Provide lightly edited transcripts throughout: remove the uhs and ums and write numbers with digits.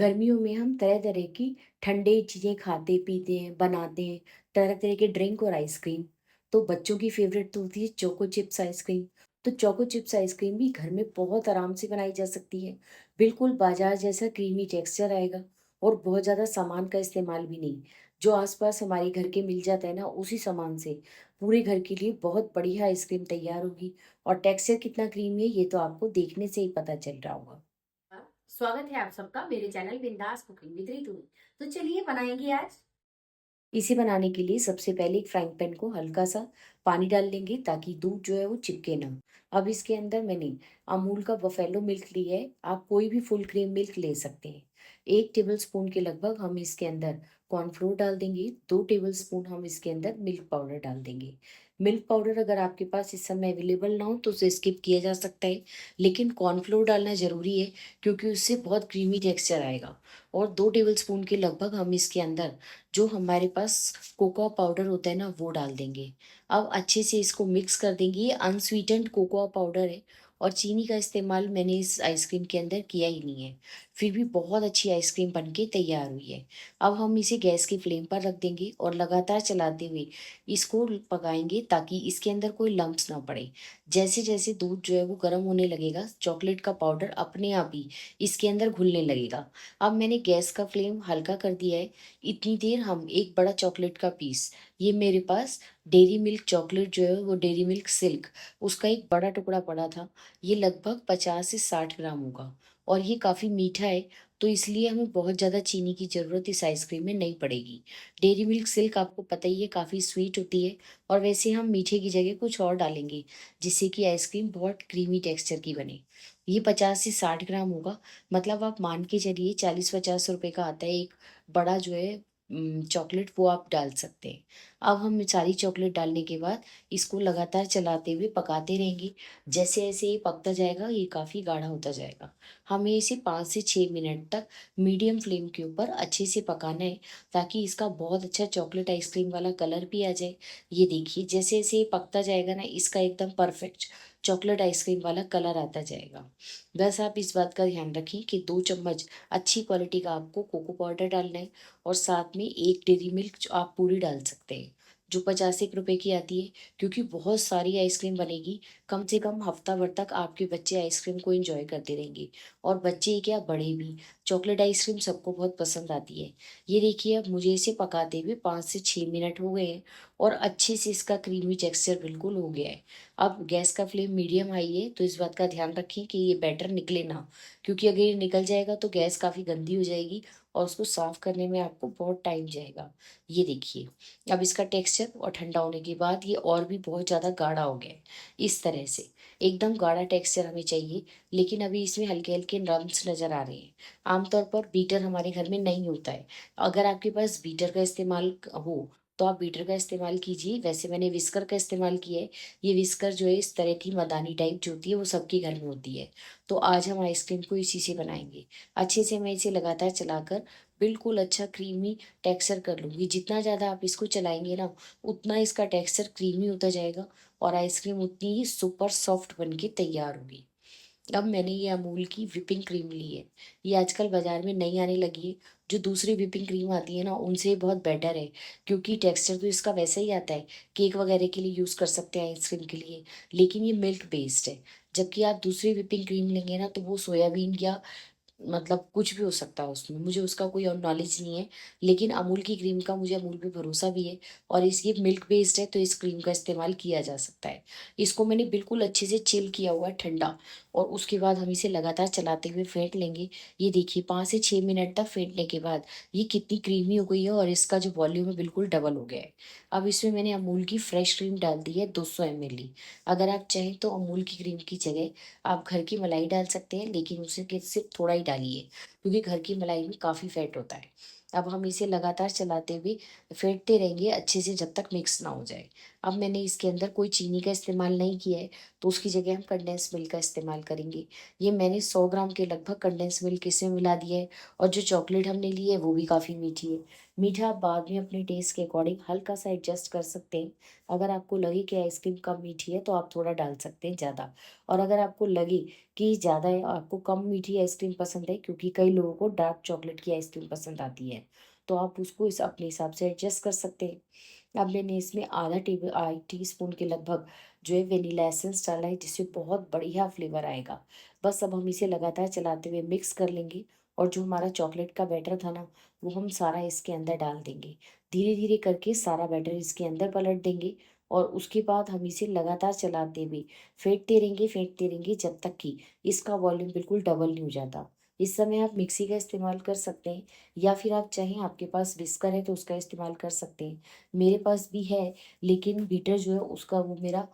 गर्मियों में हम तरह-तरह की ठंडे चीज़ें खाते पीते हैं, बनाते हैं, तरह-तरह के ड्रिंक और आइसक्रीम। तो बच्चों की फ़ेवरेट तो होती है चोको चिप्स आइसक्रीम। तो चोको चिप्स आइसक्रीम भी घर में बहुत आराम से बनाई जा सकती है। बिल्कुल बाज़ार जैसा क्रीमी टेक्सचर आएगा और बहुत ज़्यादा सामान का इस्तेमाल भी नहीं। जो आस-पास हमारे घर के मिल जाता है ना, उसी सामान से पूरे घर के लिए बहुत बढ़िया आइसक्रीम तैयार होगी और टेक्सचर कितना क्रीमी है, ये तो आपको देखने से ही पता चल रहा होगा। स्वागत है आप सबका मेरे चैनल बिंदास कुकिंग विद रितु में। तो चलिए बनाएंगे आज। इसे बनाने के लिए सबसे पहले एक फ्राइंग पैन को हल्का सा पानी डाल लेंगे ताकि दूध जो है वो चिपके ना। अब इसके अंदर मैंने अमूल का बफेलो मिल्क लिया है, आप कोई भी फुल क्रीम मिल्क ले सकते हैं। 1 टेबल स्पून के लगभग हम इसके अंदर कॉर्नफ्लोर डाल देंगे। 2 टेबल स्पून हम इसके अंदर मिल्क पाउडर डाल देंगे। मिल्क पाउडर अगर आपके पास इस समय अवेलेबल ना हो तो उसे स्किप किया जा सकता है, लेकिन कॉर्नफ्लोर डालना ज़रूरी है क्योंकि उससे बहुत क्रीमी टेक्सचर आएगा। और 2 टेबल स्पून के लगभग हम इसके अंदर जो हमारे पास कोकोआ पाउडर होता है ना, वो डाल देंगे। अब अच्छे से इसको मिक्स कर देंगे। ये अनस्वीटेंड कोकोआ पाउडर है और चीनी का इस्तेमाल मैंने इस आइसक्रीम के अंदर किया ही नहीं है। फिर भी बहुत अच्छी आइसक्रीम बन के तैयार हुई है। अब हम इसे गैस की फ्लेम पर रख देंगे और लगातार चलाते हुए इसको पकाएंगे ताकि इसके अंदर कोई लम्प्स ना पड़े। जैसे-जैसे दूध जो है वो गर्म होने लगेगा, चॉकलेट का पाउडर अपने आप ही इसके अंदर घुलने लगेगा। अब मैंने गैस का फ्लेम हल्का कर दिया है। इतनी देर हम एक बड़ा चॉकलेट का पीस, ये मेरे पास डेयरी मिल्क चॉकलेट जो है वो डेयरी मिल्क सिल्क, उसका एक बड़ा टुकड़ा पड़ा था। ये लगभग 50 से 60 ग्राम होगा और ये काफ़ी मीठा है, तो इसलिए हमें बहुत ज़्यादा चीनी की ज़रूरत इस आइसक्रीम में नहीं पड़ेगी। डेयरी मिल्क सिल्क आपको पता ही है काफ़ी स्वीट होती है और वैसे हम मीठे की जगह कुछ और डालेंगे जिससे कि आइसक्रीम बहुत क्रीमी टेक्सचर की बने। ये 50 से 60 ग्राम होगा, मतलब आप मान के चलिए 40-50 रुपए का आता है एक बड़ा जो है चॉकलेट, वो आप डाल सकते हैं। अब हम सारी चॉकलेट डालने के बाद इसको लगातार चलाते हुए पकाते रहेंगे। जैसे-जैसे ये पकता जाएगा ये काफ़ी गाढ़ा होता जाएगा। हमें इसे 5 से 6 मिनट तक मीडियम फ्लेम के ऊपर अच्छे से पकाना है ताकि इसका बहुत अच्छा चॉकलेट आइसक्रीम वाला कलर भी आ जाए। ये देखिए जैसे-जैसे ये पकता जाएगा ना, इसका एकदम परफेक्ट चॉकलेट आइसक्रीम वाला कलर आता जाएगा। बस आप इस बात का ध्यान रखें कि 2 चम्मच अच्छी क्वालिटी का आपको कोको पाउडर डालना है और साथ में 1 डेयरी मिल्क जो आप पूरी डाल सकते हैं, जो 50 एक रुपए की आती है। क्योंकि बहुत सारी आइसक्रीम बनेगी, कम से कम हफ्ता भर तक आपके बच्चे आइसक्रीम को एंजॉय करते रहेंगे और बच्चे ही क्या बड़े भी। चॉकलेट आइसक्रीम सबको बहुत पसंद आती है। ये देखिए अब मुझे इसे पकाते हुए 5 से 6 मिनट हो गए हैं और अच्छे से इसका क्रीमी टेक्सचर बिल्कुल हो गया है। अब गैस का फ्लेम मीडियम हाई है, तो इस बात का ध्यान रखें कि ये बैटर निकले ना, क्योंकि अगर ये निकल जाएगा तो गैस काफ़ी गंदी हो जाएगी और उसको साफ़ करने में आपको बहुत टाइम जाएगा। ये देखिए, अब इसका टेक्सचर और ठंडा होने के बाद ये और भी बहुत ज़्यादा गाढ़ा हो गया है। इस तरह से एकदम गाढ़ा टेक्सचर हमें चाहिए, लेकिन अभी इसमें हल्के-हल्के रम्स नज़र आ रहे हैं। आमतौर पर बीटर हमारे घर में नहीं होता है। अगर आपके पास बीटर का इस्तेमाल हो, तो आप बीटर का इस्तेमाल कीजिए। वैसे मैंने व्हिस्कर का इस्तेमाल किया है। ये व्हिस्कर जो है इस तरह की मदानी टाइप जो होती है वो सबके घर में होती है। तो आज हम आइसक्रीम को इसी से बनाएँगे। अच्छे से मैं इसे लगातार चलाकर बिल्कुल अच्छा क्रीमी टेक्सचर कर लूँगी। जितना ज़्यादा आप इसको चलाएँगे ना, उतना इसका टेक्सचर क्रीमी होता जाएगा और आइसक्रीम उतनी ही सुपर सॉफ्ट बन के तैयार होगी। अब मैंने ये अमूल की व्हिपिंग क्रीम ली है। ये आजकल बाज़ार में नई आने लगी है। जो दूसरी व्हिपिंग क्रीम आती है ना, उनसे ये बहुत बेटर है, क्योंकि टेक्सचर तो इसका वैसा ही आता है। केक वगैरह के लिए यूज़ कर सकते हैं, आइसक्रीम के लिए, लेकिन ये मिल्क बेस्ड है। जबकि आप दूसरी व्हिपिंग क्रीम लेंगे ना, तो वो सोयाबीन या मतलब कुछ भी हो सकता है उसमें, मुझे उसका कोई और नॉलेज नहीं है। लेकिन अमूल की क्रीम का मुझे अमूल पे भरोसा भी है और इस ये मिल्क बेस्ड है, तो इस क्रीम का इस्तेमाल किया जा सकता है। इसको मैंने बिल्कुल अच्छे से चिल किया हुआ है ठंडा और उसके बाद हम इसे लगातार चलाते हुए फेंट लेंगे। ये देखिए 5 से 6 मिनट तक फेंटने के बाद ये कितनी क्रीमी हो गई है और इसका जो वॉल्यूम है बिल्कुल डबल हो गया है। अब इसमें मैंने अमूल की फ्रेश क्रीम डाल दी है 200 ml ही। अगर आप चाहें तो अमूल की क्रीम की जगह आप घर की मलाई डाल सकते हैं, लेकिन उसे कि सिर्फ़ थोड़ा ही डालिए, क्योंकि घर की मलाई में काफ़ी फैट होता है। अब हम इसे लगातार चलाते हुए फेंटते रहेंगे अच्छे से जब तक मिक्स ना हो जाए। अब मैंने इसके अंदर कोई चीनी का इस्तेमाल नहीं किया है, तो उसकी जगह हम कंडेंस मिल्क का इस्तेमाल करेंगे। ये मैंने 100 ग्राम के लगभग कंडेंस मिल्क इसमें मिला दिया है और जो चॉकलेट हमने ली है वो भी काफ़ी मीठी है। मीठा आप बाद में अपने टेस्ट के अकॉर्डिंग हल्का-सा एडजस्ट कर सकते हैं। अगर आपको लगे कि आइसक्रीम कम मीठी है, तो आप थोड़ा डाल सकते हैं ज़्यादा। और अगर आपको लगे कि ज़्यादा है, आपको कम मीठी आइसक्रीम पसंद है, क्योंकि कई कई लोगों को डार्क चॉकलेट की आइसक्रीम पसंद आती है, तो आप उसको इस अपने हिसाब से एडजस्ट कर सकते हैं। अब मैंने इसमें आधा टी स्पून के लगभग जो है वेनिला एसेंस डाला है, जिससे बहुत बढ़िया फ्लेवर आएगा। बस अब हम इसे लगातार चलाते हुए मिक्स कर लेंगे और जो हमारा चॉकलेट का बैटर था ना, वो हम सारा इसके अंदर डाल देंगे। धीरे-धीरे करके सारा बैटर इसके अंदर पलट देंगे और उसके बाद हम इसे लगातार चलाते हुए फेंटते रहेंगे जब तक कि इसका वॉल्यूम बिल्कुल डबल नहीं हो जाता। इस समय आप मिक्सी का इस्तेमाल कर सकते हैं या फिर आप चाहें आपके पास विस्कर है तो उसका इस्तेमाल कर सकते हैं। मेरे पास भी है, लेकिन बीटर जो है उसका वो मेरा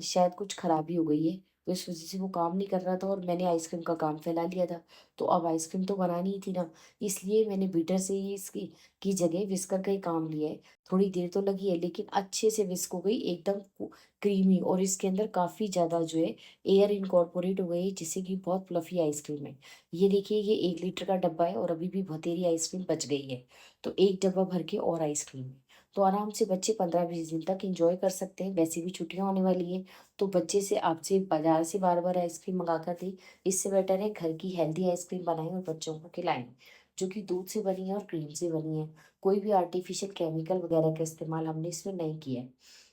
शायद कुछ खराबी हो गई है, तो इस वज़ह से वो काम नहीं कर रहा था और मैंने आइसक्रीम का काम फैला लिया था। तो अब आइसक्रीम तो बनानी ही थी ना, इसलिए मैंने बीटर से ही इसकी की जगह विस्कर का ही काम लिया है। थोड़ी देर तो लगी है, लेकिन अच्छे से विस्क हो गई, एकदम क्रीमी, और इसके अंदर काफ़ी ज़्यादा जो है एयर इनकॉर्पोरेट हो गई है, जिससे कि बहुत फ्लफ़ी आइसक्रीम है। ये देखिए, ये 1 लीटर का डब्बा है और अभी भी बथेरी आइसक्रीम बच गई है। तो 1 डब्बा भर के और आइसक्रीम है। तो आराम से बच्चे 15-20 दिन तक एन्जॉय कर सकते हैं। वैसे भी छुट्टियाँ होने वाली हैं, तो बच्चे से आपसे बाज़ार से बार-बार आइसक्रीम मँगा कर दें, इससे बेटर है घर की हेल्दी आइसक्रीम बनाएँ और बच्चों को खिलाएँ, जो कि दूध से बनी है और क्रीम से बनी है। कोई भी आर्टिफ़िशियल केमिकल वगैरह का इस्तेमाल हमने इसमें नहीं किया है।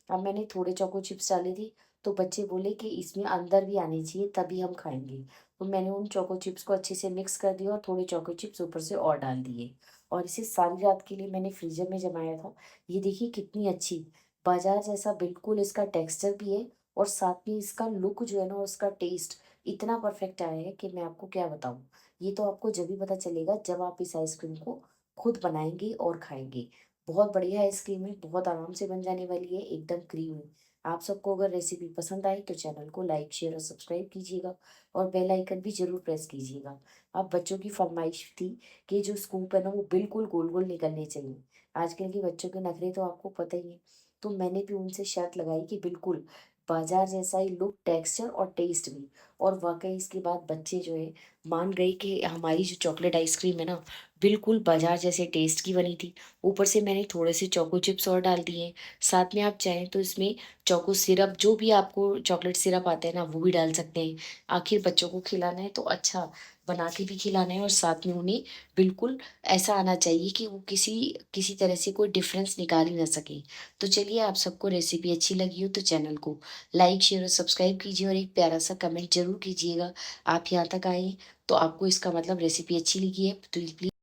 अब मैंने थोड़े चोको चिप्स डाले थे, तो बच्चे बोले कि इसमें अंदर भी आने चाहिए तभी हम खाएँगे। तो मैंने उन चोको चिप्स को अच्छे से मिक्स कर दिया और थोड़े चोको चिप्स ऊपर से और डाल दिए और इसे सारी रात के लिए मैंने फ्रीज़र में जमाया था। ये देखिए कितनी अच्छी, बाज़ार जैसा बिल्कुल इसका टेक्सचर भी है और साथ में इसका लुक जो है ना और इसका टेस्ट इतना परफेक्ट आया है कि मैं आपको क्या बताऊँ। ये तो आपको जभी पता चलेगा जब आप इस आइसक्रीम को खुद बनाएँगे और खाएँगे। बहुत बढ़िया आइसक्रीम है, बहुत आराम से बन जाने वाली है, एकदम क्रीमी। आप सबको अगर रेसिपी पसंद आई तो चैनल को लाइक, शेयर और सब्सक्राइब कीजिएगा और बेल आइकन भी ज़रूर प्रेस कीजिएगा। अब बच्चों की फरमाइश थी कि जो स्कूप है ना वो बिल्कुल गोल-गोल निकलने चाहिए। आजकल के बच्चों के नखरे तो आपको पता ही है। तो मैंने भी उनसे शर्त लगाई कि बिल्कुल बाज़ार जैसा ही लुक, टेक्सचर और टेस्ट भी। और वाक़ई इसके बाद बच्चे जो है मान गए कि हमारी जो चॉकलेट आइसक्रीम है ना, बिल्कुल बाज़ार जैसे टेस्ट की बनी थी। ऊपर से मैंने थोड़े से चोको चिप्स और डाल दिए। साथ में आप चाहें तो इसमें चोको सिरप, जो भी आपको चॉकलेट सिरप आता है ना, वो भी डाल सकते हैं। आखिर बच्चों को खिलाना है तो अच्छा बना के भी खिलाना है और साथ में उन्हें बिल्कुल ऐसा आना चाहिए कि वो किसी किसी तरह से कोई डिफ़रेंस निकाल ही ना सकें। तो चलिए, आप सबको रेसिपी अच्छी लगी हो तो चैनल को लाइक, शेयर और सब्सक्राइब कीजिए और एक प्यारा-सा कमेंट ज़रूर कीजिएगा। आप यहाँ तक आए हैं तो आपको इसका मतलब रेसिपी अच्छी लगी है, तो प्लीज़